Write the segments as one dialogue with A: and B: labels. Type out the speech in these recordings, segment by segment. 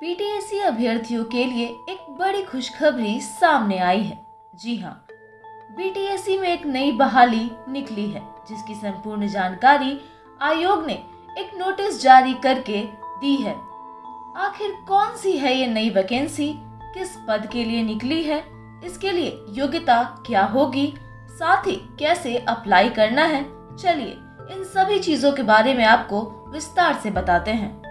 A: पीटीएससी अभ्यर्थियों के लिए एक बड़ी खुशखबरी सामने आई है। जी हाँ, पीटीएससी में एक नई बहाली निकली है, जिसकी संपूर्ण जानकारी आयोग ने एक नोटिस जारी करके दी है। आखिर कौन सी है ये नई वैकेंसी, किस पद के लिए निकली है, इसके लिए योग्यता क्या होगी, साथ ही कैसे अप्लाई करना है, चलिए इन सभी चीजों के बारे में आपको विस्तार से बताते हैं।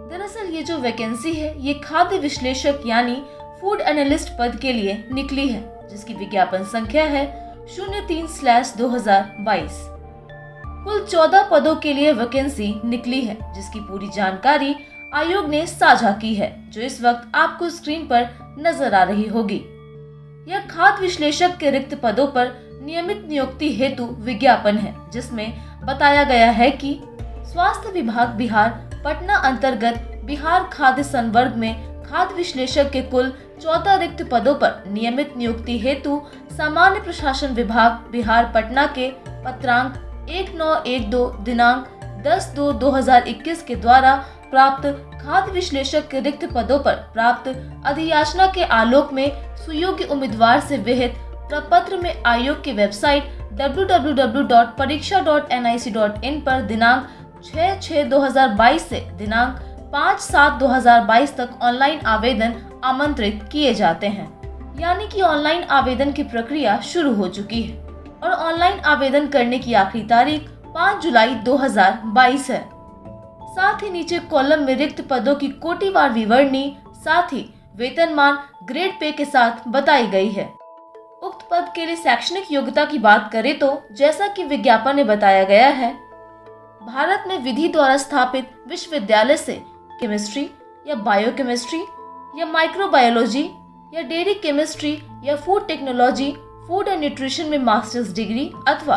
A: दरअसल ये जो वैकेंसी है ये खाद्य विश्लेषक यानी फूड एनालिस्ट पद के लिए निकली है, जिसकी विज्ञापन संख्या है 03/2022। कुल 14 पदों के लिए वैकेंसी निकली है, जिसकी पूरी जानकारी आयोग ने साझा की है, जो इस वक्त आपको स्क्रीन पर नजर आ रही होगी। यह खाद्य विश्लेषक के रिक्त पदों पर नियमित नियुक्ति हेतु विज्ञापन है, जिसमें बताया गया है कि स्वास्थ्य विभाग बिहार पटना अंतर्गत बिहार खाद्य संवर्ग में खाद्य विश्लेषक के कुल 14 रिक्त पदों पर नियमित नियुक्ति हेतु सामान्य प्रशासन विभाग बिहार पटना के पत्रांक 1912 दिनांक 10/2/2021 के द्वारा प्राप्त खाद्य विश्लेषक के रिक्त पदों पर प्राप्त अधियाचना के आलोक में सुयोग्य उम्मीदवार से विहित प्रपत्र में आयोग की वेबसाइट www.pariksha.nic.in पर दिनांक 6/6/2022 से दिनांक 5/7/2022 तक ऑनलाइन आवेदन आमंत्रित किए जाते हैं। यानी कि ऑनलाइन आवेदन की प्रक्रिया शुरू हो चुकी है और ऑनलाइन आवेदन करने की आखिरी तारीख 5 जुलाई 2022 है। साथ ही नीचे कॉलम में रिक्त पदों की कोटिवार विवरणी, साथ ही वेतनमान ग्रेड पे के साथ बताई गई है। उक्त पद के लिए शैक्षणिक योग्यता की बात करें तो जैसा कि विज्ञापन में बताया गया है, भारत में विधि द्वारा स्थापित विश्वविद्यालय से केमिस्ट्री या बायोकेमिस्ट्री या माइक्रोबायोलॉजी या डेयरी केमिस्ट्री या food technology, food and nutrition में मास्टर्स डिग्री अथवा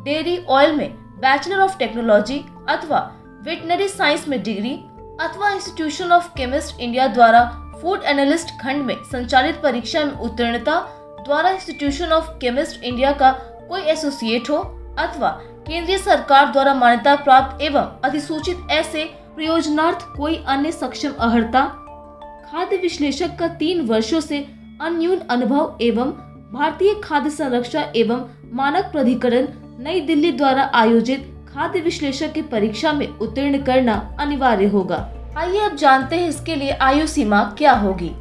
A: डेयरी ऑयल में बैचलर ऑफ टेक्नोलॉजी अथवा वेटनरी साइंस में डिग्री अथवा इंस्टीट्यूशन ऑफ केमिस्ट इंडिया द्वारा फूड एनालिस्ट खंड में संचालित परीक्षा में उत्तीर्णता द्वारा इंस्टीट्यूशन ऑफ केमिस्ट इंडिया का कोई एसोसिएट हो अथवा केंद्रीय सरकार द्वारा मान्यता प्राप्त एवं अधिसूचित ऐसे प्रयोजनार्थ कोई अन्य सक्षम अर्हता, खाद्य विश्लेषक का 3 वर्षों से अन्यून अनुभव एवं भारतीय खाद्य संरक्षण एवं मानक प्राधिकरण नई दिल्ली द्वारा आयोजित खाद्य विश्लेषक की परीक्षा में उत्तीर्ण करना अनिवार्य होगा। आइए अब जानते हैं इसके लिए आयु सीमा क्या होगी।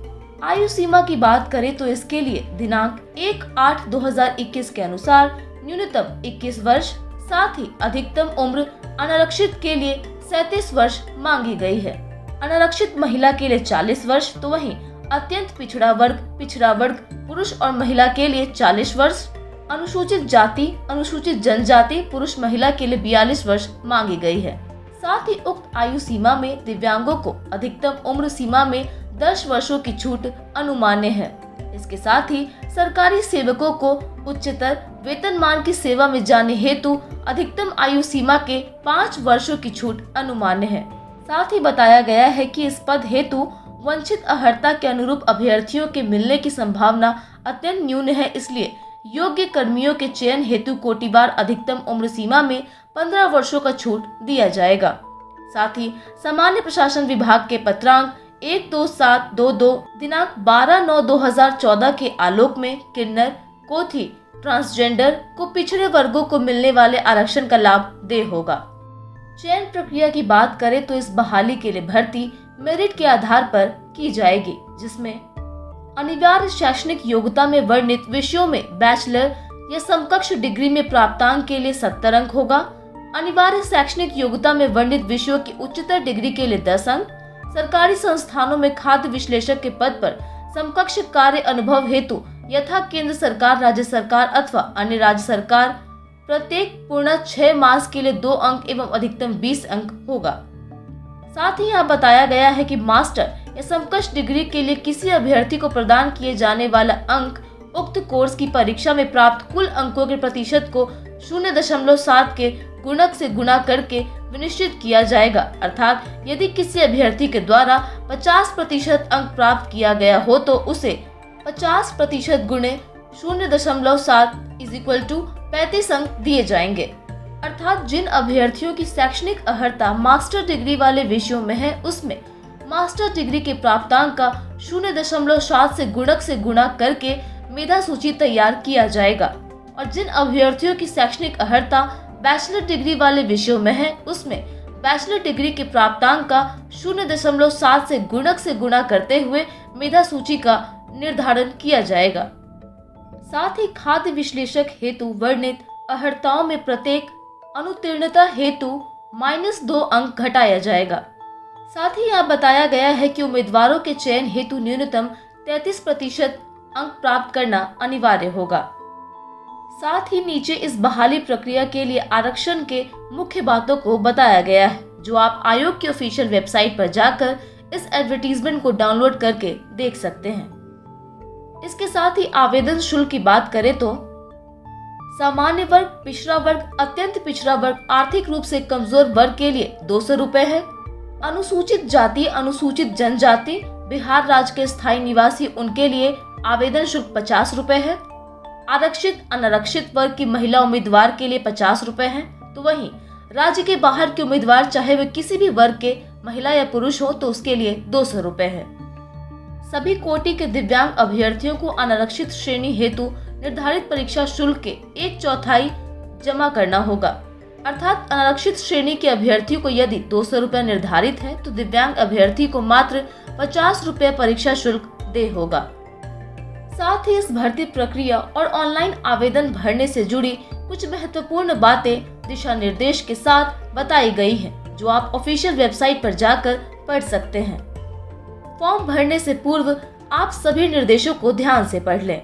A: आयु सीमा की बात करें तो इसके लिए दिनांक 1/8/2021 के अनुसार न्यूनतम 21 वर्ष, साथ ही अधिकतम उम्र अनारक्षित के लिए 37 वर्ष मांगी गई है। अनारक्षित महिला के लिए 40 वर्ष, तो वहीं अत्यंत पिछड़ा वर्ग पुरुष और महिला के लिए 40 वर्ष, अनुसूचित जाति अनुसूचित जनजाति पुरुष महिला के लिए 42 वर्ष मांगी गई है। साथ ही उक्त आयु सीमा में दिव्यांगों को अधिकतम उम्र सीमा में 10 वर्षों की छूट अनुमान्य है। इसके साथ ही सरकारी सेवकों को उच्चतर वेतनमान की सेवा में जाने हेतु अधिकतम आयु सीमा के 5 वर्षों की छूट अनुमान्य है। साथ ही बताया गया है कि इस पद हेतु वंचित अर्हता के अनुरूप अभ्यर्थियों के मिलने की संभावना अत्यंत न्यून है, इसलिए योग्य कर्मियों के चयन हेतु कोटिवार अधिकतम उम्र सीमा में 15 वर्षों का छूट दिया जाएगा। साथ ही सामान्य प्रशासन विभाग के पत्रांक 12722 दिनांक 12/9/2014 के आलोक में किन्नर, कोथी, ट्रांसजेंडर को पिछड़े वर्गों को मिलने वाले आरक्षण का लाभ दे होगा। चयन प्रक्रिया की बात करें तो इस बहाली के लिए भर्ती मेरिट के आधार पर की जाएगी, जिसमें अनिवार्य शैक्षणिक योग्यता में वर्णित विषयों में बैचलर या समकक्ष डिग्री में प्राप्तांक के लिए 70 अंक होगा। अनिवार्य शैक्षणिक योग्यता में वर्णित विषयों की उच्चतर डिग्री के लिए 10 अंक। सरकारी संस्थानों में खाद्य विश्लेषक के पद पर समकक्ष कार्य अनुभव हेतु यथा केंद्र सरकार, राज्य सरकार अथवा अन्य राज्य सरकार प्रत्येक पूर्ण 6 मास के लिए 2 अंक एवं अधिकतम 20 अंक होगा। साथ ही यहाँ बताया गया है कि मास्टर या समकक्ष डिग्री के लिए किसी अभ्यर्थी को प्रदान किए जाने वाला अंक उक्त कोर्स की परीक्षा में प्राप्त कुल अंकों के प्रतिशत को 0.7 के गुणक से गुणा करके विनिश्चित किया जाएगा। अर्थात यदि किसी अभ्यर्थी के द्वारा 50% अंक प्राप्त किया गया हो तो उसे 50% गुणे 0.7 = 35 अंक दिए जाएंगे। अर्थात जिन अभ्यर्थियों की शैक्षणिक अर्हता मास्टर डिग्री वाले विषयों में है, उसमें मास्टर डिग्री के प्राप्तांक का 0.7 से गुणा करके मेधा सूची तैयार किया जाएगा और जिन अभ्यर्थियों की शैक्षणिक अर्हता बैचलर डिग्री वाले विषयों में है, उसमें बैचलर डिग्री के प्राप्तांक का 0.7 से गुणा करते हुए मेधा सूची का निर्धारण किया जाएगा। साथ ही खाद्य विश्लेषक हेतु वर्णित अर्हताओं में प्रत्येक अनुत्तीर्णता हेतु -2 अंक घटाया जाएगा। साथ ही यहाँ बताया गया है कि उम्मीदवारों के चयन हेतु न्यूनतम 33% अंक प्राप्त करना अनिवार्य होगा। साथ ही नीचे इस बहाली प्रक्रिया के लिए आरक्षण के मुख्य बातों को बताया गया है, जो आप आयोग की ऑफिशियल वेबसाइट पर जाकर इस एडवर्टीजमेंट को डाउनलोड करके देख सकते हैं। इसके साथ ही आवेदन शुल्क की बात करें तो सामान्य वर्ग, पिछड़ा वर्ग, अत्यंत पिछड़ा वर्ग, आर्थिक रूप से कमजोर वर्ग के लिए 200 रुपए है। अनुसूचित जाति, अनुसूचित जनजाति, बिहार राज्य के स्थायी निवासी, उनके लिए आवेदन शुल्क 50 रुपए है। आरक्षित अनारक्षित वर्ग की महिला उम्मीदवार के लिए 50 रुपए है। तो वहीं राज्य के बाहर के उम्मीदवार चाहे वे किसी भी वर्ग के महिला या पुरुष हो तो उसके लिए 200 रुपए है। सभी कोटि के दिव्यांग अभ्यर्थियों को अनारक्षित श्रेणी हेतु निर्धारित परीक्षा शुल्क के 1/4 जमा करना होगा। अर्थात अनारक्षित श्रेणी के अभ्यर्थियों को यदि 200 रुपए निर्धारित है तो दिव्यांग अभ्यर्थी को मात्र 50 रुपए परीक्षा शुल्क दे होगा। साथ ही इस भर्ती प्रक्रिया और ऑनलाइन आवेदन भरने से जुड़ी कुछ महत्वपूर्ण बातें दिशा निर्देश के साथ बताई गई हैं, जो आप ऑफिशियल वेबसाइट पर जाकर पढ़ सकते हैं। फॉर्म भरने से पूर्व आप सभी निर्देशों को ध्यान से पढ़ लें।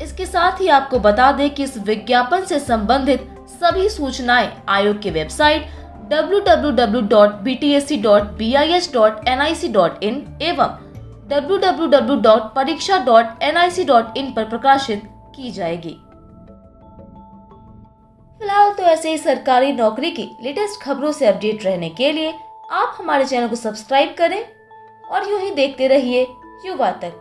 A: इसके साथ ही आपको बता दें कि इस विज्ञापन से संबंधित सभी सूचनाएं आयोग की वेबसाइट www.btsc.bih.nic.in एवं www.pariksha.nic.in पर प्रकाशित की जाएगी। फिलहाल तो ऐसे ही सरकारी नौकरी की लेटेस्ट खबरों से अपडेट रहने के लिए आप हमारे चैनल को सब्सक्राइब करें और यूं ही देखते रहिए युवा तक।